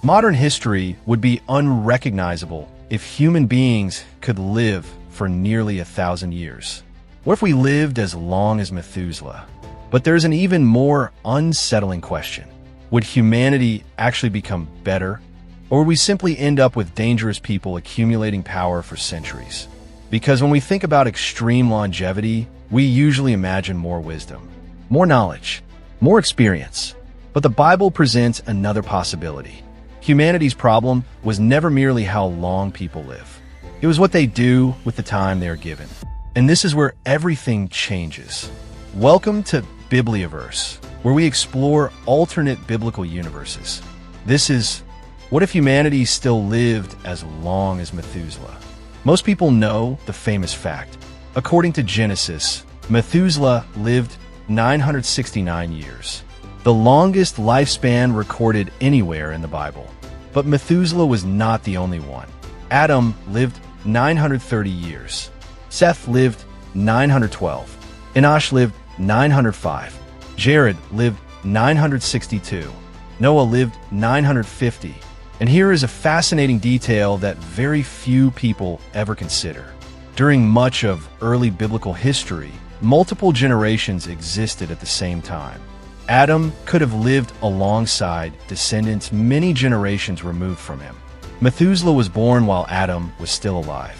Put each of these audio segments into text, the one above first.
Modern history would be unrecognizable if human beings could live for nearly 1,000 years. What if we lived as long as Methuselah? But there's an even more unsettling question. Would humanity actually become better? Or would we simply end up with dangerous people accumulating power for centuries? Because when we think about extreme longevity, we usually imagine more wisdom, more knowledge, more experience. But the Bible presents another possibility. Humanity's problem was never merely how long people live. It was what they do with the time they are given. And this is where everything changes. Welcome to Biblioverse, where we explore alternate biblical universes. This is, what if humanity still lived as long as Methuselah? Most people know the famous fact. According to Genesis, Methuselah lived 969 years, the longest lifespan recorded anywhere in the Bible. But Methuselah was not the only one. Adam lived 930 years. Seth lived 912. Enosh lived 905. Jared lived 962. Noah lived 950. And here is a fascinating detail that very few people ever consider. During much of early biblical history, multiple generations existed at the same time. Adam could have lived alongside descendants many generations removed from him. Methuselah was born while Adam was still alive.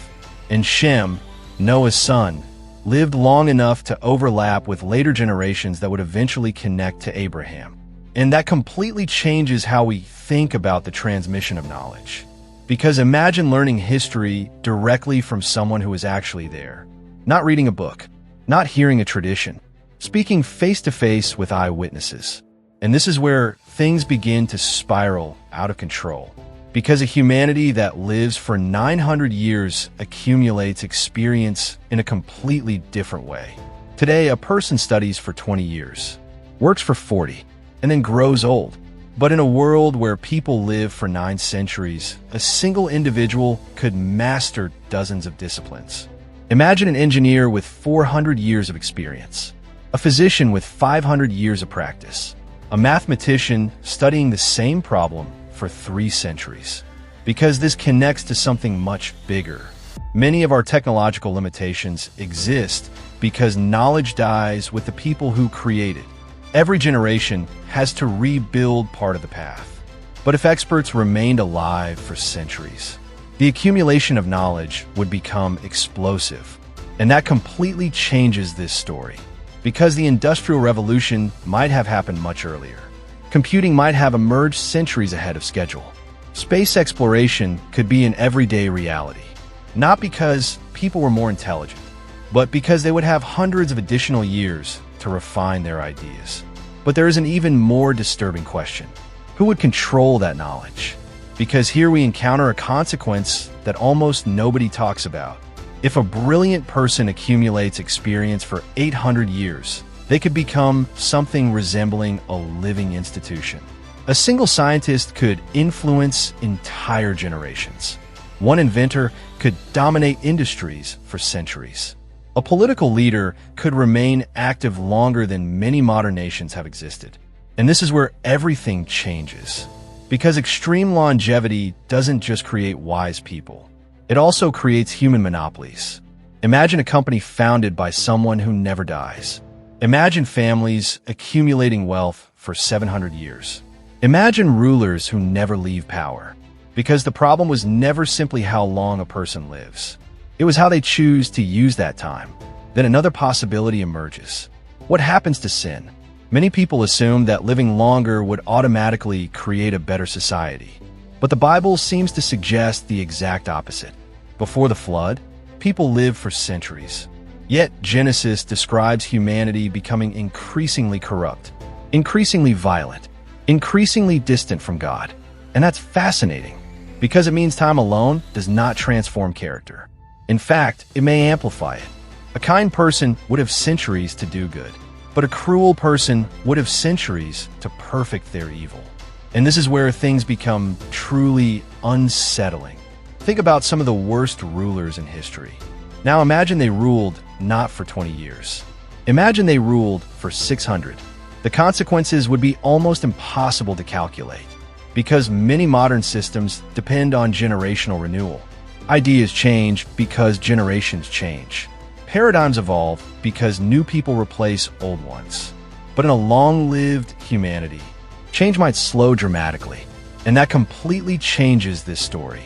And Shem, Noah's son, lived long enough to overlap with later generations that would eventually connect to Abraham. And that completely changes how we think about the transmission of knowledge. Because imagine learning history directly from someone who was actually there. Not reading a book, not hearing a tradition, speaking face-to-face with eyewitnesses. And this is where things begin to spiral out of control. Because a humanity that lives for 900 years accumulates experience in a completely different way. Today, a person studies for 20 years, works for 40, and then grows old. But in a world where people live for 9 centuries, a single individual could master dozens of disciplines. Imagine an engineer with 400 years of experience, a physician with 500 years of practice, a mathematician studying the same problem for 3 centuries. Because this connects to something much bigger. Many of our technological limitations exist because knowledge dies with the people who create it. Every generation has to rebuild part of the path. But if experts remained alive for centuries, the accumulation of knowledge would become explosive. And that completely changes this story. Because the Industrial Revolution might have happened much earlier. Computing might have emerged centuries ahead of schedule. Space exploration could be an everyday reality. Not because people were more intelligent, but because they would have hundreds of additional years to refine their ideas. But there is an even more disturbing question. Who would control that knowledge? Because here we encounter a consequence that almost nobody talks about. If a brilliant person accumulates experience for 800 years, they could become something resembling a living institution. A single scientist could influence entire generations. One inventor could dominate industries for centuries. A political leader could remain active longer than many modern nations have existed. And this is where everything changes. Because extreme longevity doesn't just create wise people. It also creates human monopolies. Imagine a company founded by someone who never dies. Imagine families accumulating wealth for 700 years. Imagine rulers who never leave power. Because the problem was never simply how long a person lives. It was how they choose to use that time. Then another possibility emerges. What happens to sin? Many people assume that living longer would automatically create a better society. But the Bible seems to suggest the exact opposite. Before the flood, people lived for centuries. Yet Genesis describes humanity becoming increasingly corrupt, increasingly violent, increasingly distant from God. And that's fascinating, because it means time alone does not transform character. In fact, it may amplify it. A kind person would have centuries to do good, but a cruel person would have centuries to perfect their evil. And this is where things become truly unsettling. Think about some of the worst rulers in history. Now imagine they ruled not for 20 years. Imagine they ruled for 600. The consequences would be almost impossible to calculate. because many modern systems depend on generational renewal. Ideas change because generations change. Paradigms evolve because new people replace old ones. But in a long-lived humanity, change might slow dramatically, and that completely changes this story.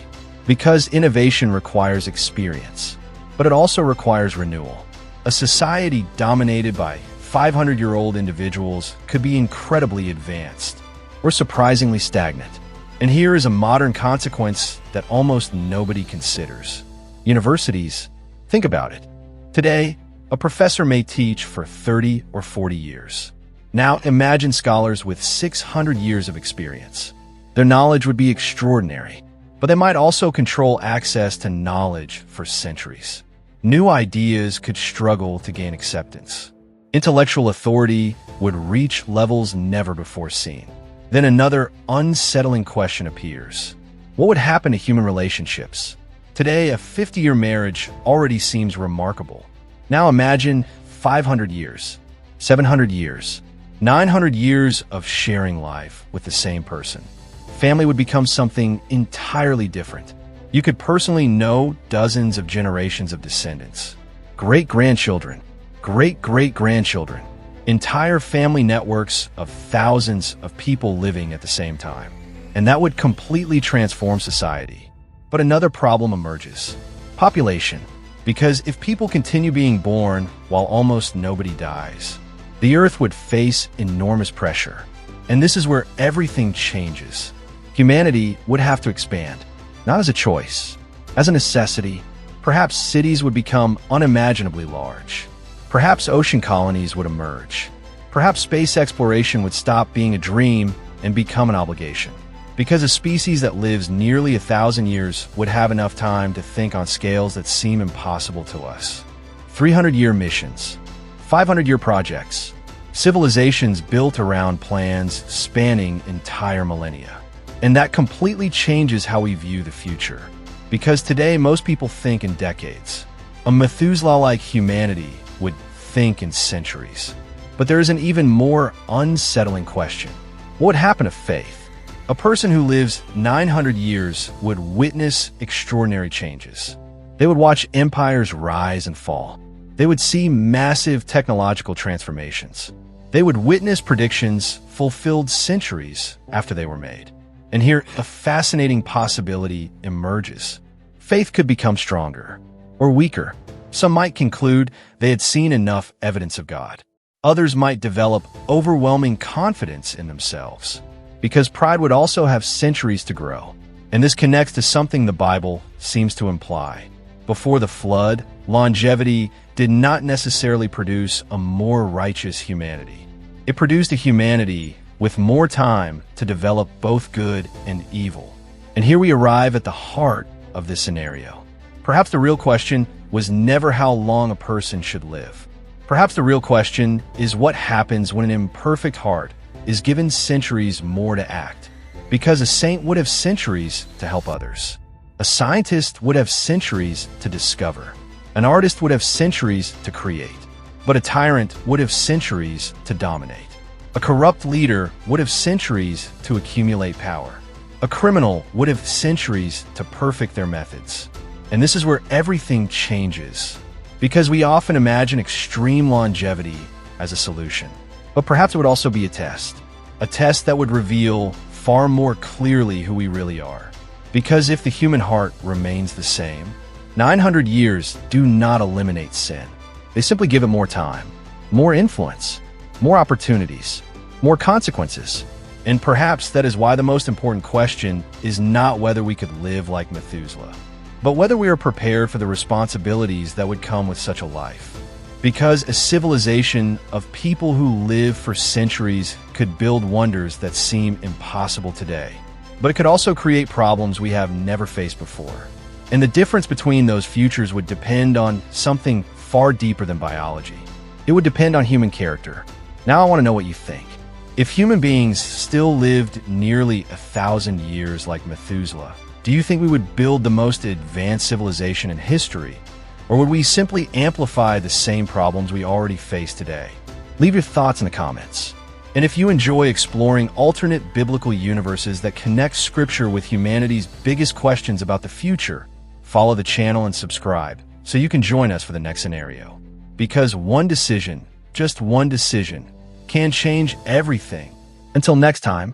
Because innovation requires experience, but it also requires renewal. A society dominated by 500-year-old individuals could be incredibly advanced or surprisingly stagnant. And here is a modern consequence that almost nobody considers. Universities, think about it. Today, a professor may teach for 30 or 40 years. Now imagine scholars with 600 years of experience. Their knowledge would be extraordinary, but they might also control access to knowledge for centuries. New ideas could struggle to gain acceptance. Intellectual authority would reach levels never before seen. Then another unsettling question appears. What would happen to human relationships? Today, a 50-year marriage already seems remarkable. Now imagine 500 years, 700 years, 900 years of sharing life with the same person. Family would become something entirely different. You could personally know dozens of generations of descendants, great-grandchildren, great-great-grandchildren, entire family networks of thousands of people living at the same time. And that would completely transform society. But another problem emerges: population. Because if people continue being born while almost nobody dies, the Earth would face enormous pressure. And this is where everything changes. Humanity would have to expand, not as a choice, as a necessity. Perhaps cities would become unimaginably large. Perhaps ocean colonies would emerge. Perhaps space exploration would stop being a dream and become an obligation. Because a species that lives nearly 1,000 years would have enough time to think on scales that seem impossible to us. 300-year missions, 500-year projects, civilizations built around plans spanning entire millennia. And that completely changes how we view the future. Because today, most people think in decades. A Methuselah-like humanity would think in centuries. But there is an even more unsettling question. What would happen to faith? A person who lives 900 years would witness extraordinary changes. They would watch empires rise and fall. They would see massive technological transformations. They would witness predictions fulfilled centuries after they were made. And here, a fascinating possibility emerges. Faith could become stronger or weaker. Some might conclude they had seen enough evidence of God. Others might develop overwhelming confidence in themselves, because pride would also have centuries to grow. And this connects to something the Bible seems to imply. Before the flood, longevity did not necessarily produce a more righteous humanity. It produced a humanity with more time to develop both good and evil. And here we arrive at the heart of this scenario. Perhaps the real question was never how long a person should live. Perhaps the real question is what happens when an imperfect heart is given centuries more to act. Because a saint would have centuries to help others. A scientist would have centuries to discover. An artist would have centuries to create. But a tyrant would have centuries to dominate. A corrupt leader would have centuries to accumulate power. A criminal would have centuries to perfect their methods. And this is where everything changes. Because we often imagine extreme longevity as a solution. But perhaps it would also be a test that would reveal far more clearly who we really are. Because if the human heart remains the same, 900 years do not eliminate sin. They simply give it more time, more influence, more opportunities, more consequences. And perhaps that is why the most important question is not whether we could live like Methuselah, but whether we are prepared for the responsibilities that would come with such a life. Because a civilization of people who live for centuries could build wonders that seem impossible today, but it could also create problems we have never faced before. And the difference between those futures would depend on something far deeper than biology. It would depend on human character. Now I want to know what you think. If human beings still lived nearly 1,000 years like Methuselah, do you think we would build the most advanced civilization in history? Or would we simply amplify the same problems we already face today? Leave your thoughts in the comments. And if you enjoy exploring alternate biblical universes that connect Scripture with humanity's biggest questions about the future, follow the channel and subscribe so you can join us for the next scenario. Because one decision, just one decision, can change everything. Until next time,